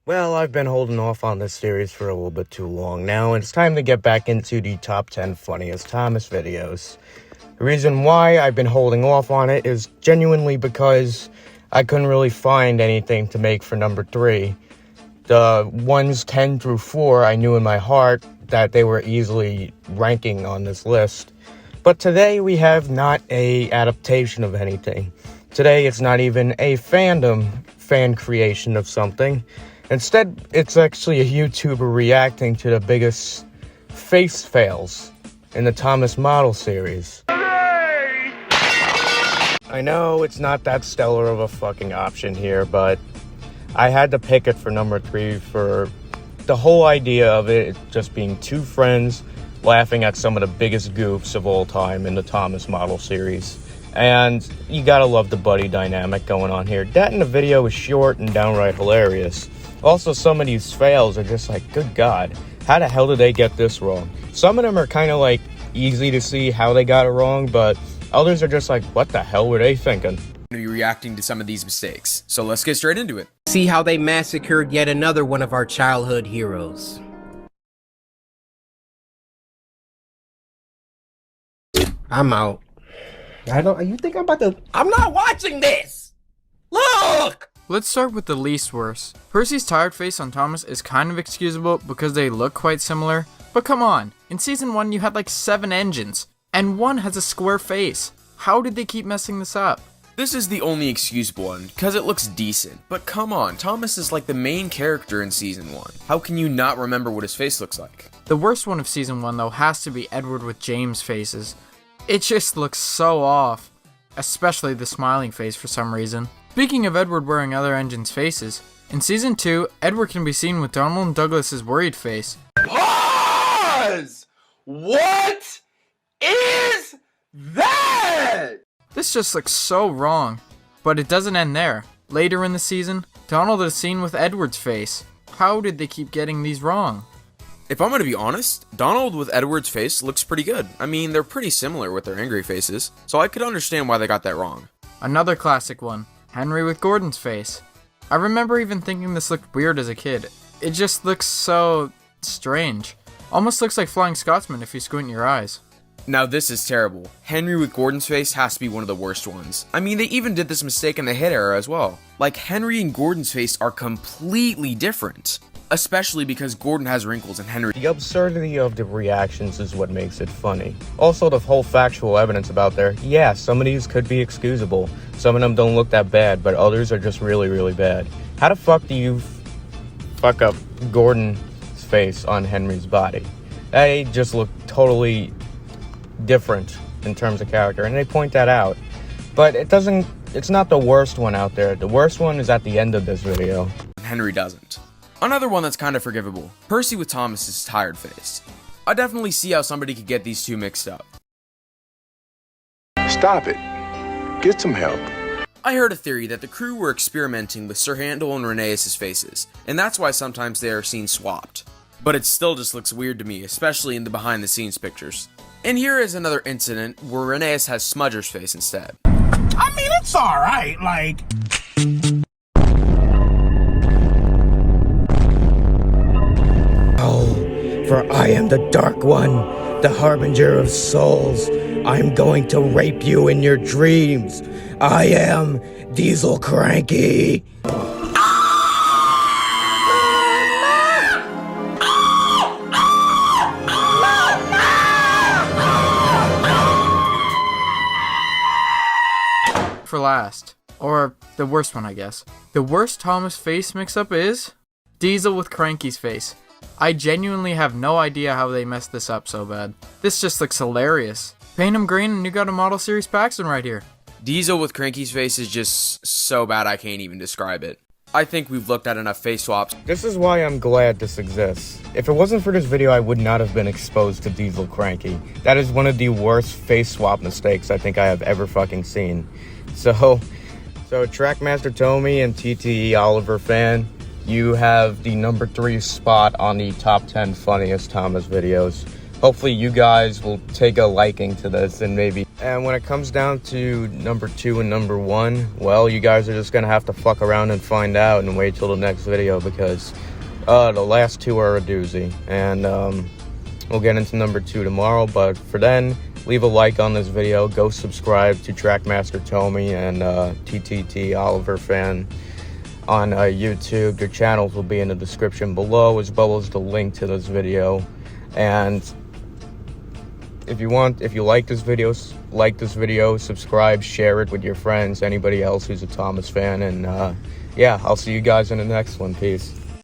Well, I've been holding off on this series for a little bit too long now, and it's time to get back into the top 10 funniest Thomas videos. The reason why I've been holding off on it is genuinely because I couldn't really find anything to make for number 3. The ones 10 through 4, I knew in my heart that they were easily ranking on this list. But today we have not a adaptation of anything. Today it's not even a fan creation of something. Instead, it's actually a YouTuber reacting to the biggest face fails in the Thomas model series. I know it's not that stellar of a fucking option here, but I had to pick it for number 3 for the whole idea of it just being two friends laughing at some of the biggest goofs of all time in the Thomas model series. And you gotta love the buddy dynamic going on here. That in the video is short and downright hilarious. Also, some of these fails are just like, good God, how the hell did they get this wrong? Some of them are kind of like easy to see how they got it wrong, but others are just like, what the hell were they thinking? To be reacting to some of these mistakes, so let's get straight into it. See how they massacred yet another one of our childhood heroes. I'm out. You think I'm about to... I'm not watching this! Look! Let's start with the least worst. Percy's tired face on Thomas is kind of excusable because they look quite similar, but come on, in season 1 you had like 7 engines, and one has a square face. How did they keep messing this up? This is the only excusable one, because it looks decent, but come on, Thomas is like the main character in season 1. How can you not remember what his face looks like? The worst one of season 1 though has to be Edward with James faces. It just looks so off, especially the smiling face for some reason. Speaking of Edward wearing other engines' faces, in season 2, Edward can be seen with Donald and Douglas's worried face. Pause! What is that? This just looks so wrong, but it doesn't end there. Later in the season, Donald is seen with Edward's face. How did they keep getting these wrong? If I'm gonna be honest, Donald with Edward's face looks pretty good. I mean, they're pretty similar with their angry faces, so I could understand why they got that wrong. Another classic one, Henry with Gordon's face. I remember even thinking this looked weird as a kid. It just looks so strange. Almost looks like Flying Scotsman if you squint your eyes. Now this is terrible. Henry with Gordon's face has to be one of the worst ones. I mean, they even did this mistake in the Hit era as well. Like, Henry and Gordon's face are completely different. Especially because Gordon has wrinkles and Henry... The absurdity of the reactions is what makes it funny. Also, the whole factual evidence about there, yeah, some of these could be excusable. Some of them don't look that bad, but others are just really, really bad. How the fuck do you fuck up Gordon's face on Henry's body? They just look totally different in terms of character, and they point that out. But it's not the worst one out there. The worst one is at the end of this video. Henry doesn't. Another one that's kind of forgivable, Percy with Thomas's tired face. I definitely see how somebody could get these two mixed up. Stop it. Get some help. I heard a theory that the crew were experimenting with Sir Handel and Rheneas' faces, and that's why sometimes they are seen swapped. But it still just looks weird to me, especially in the behind the scenes pictures. And here is another incident where Rheneas has Smudger's face instead. I mean, it's alright, like... For I am the Dark One, the Harbinger of Souls. I'm going to rape you in your dreams. I am Diesel Cranky. For last, or the worst one I guess. The worst Thomas face mix-up is Diesel with Cranky's face. I genuinely have no idea how they messed this up so bad. This just looks hilarious. Paint him green and you got a model series Paxton right here. Diesel with Cranky's face is just so bad I can't even describe it. I think we've looked at enough face swaps. This is why I'm glad this exists. If it wasn't for this video, I would not have been exposed to Diesel Cranky. That is one of the worst face swap mistakes I think I have ever fucking seen. So Trackmaster Tomy and TTE Oliver fan, you have the number 3 spot on the top 10 funniest Thomas videos. hopefully you guys will take a liking to this and maybe. And when it comes down to number 2 and number 1, well, you guys are just gonna have to fuck around and find out and wait till the next video, because the last 2 are a doozy. And we'll get into number 2 tomorrow, but for then, leave a like on this video, go subscribe to Trackmaster Tomy and TTTE Oliver Fan on YouTube. Their channels will be in the description below, as well as the link to this video. And if you like this video, subscribe, share it with your friends, anybody else who's a Thomas fan, and yeah, I'll see you guys in the next one. Peace.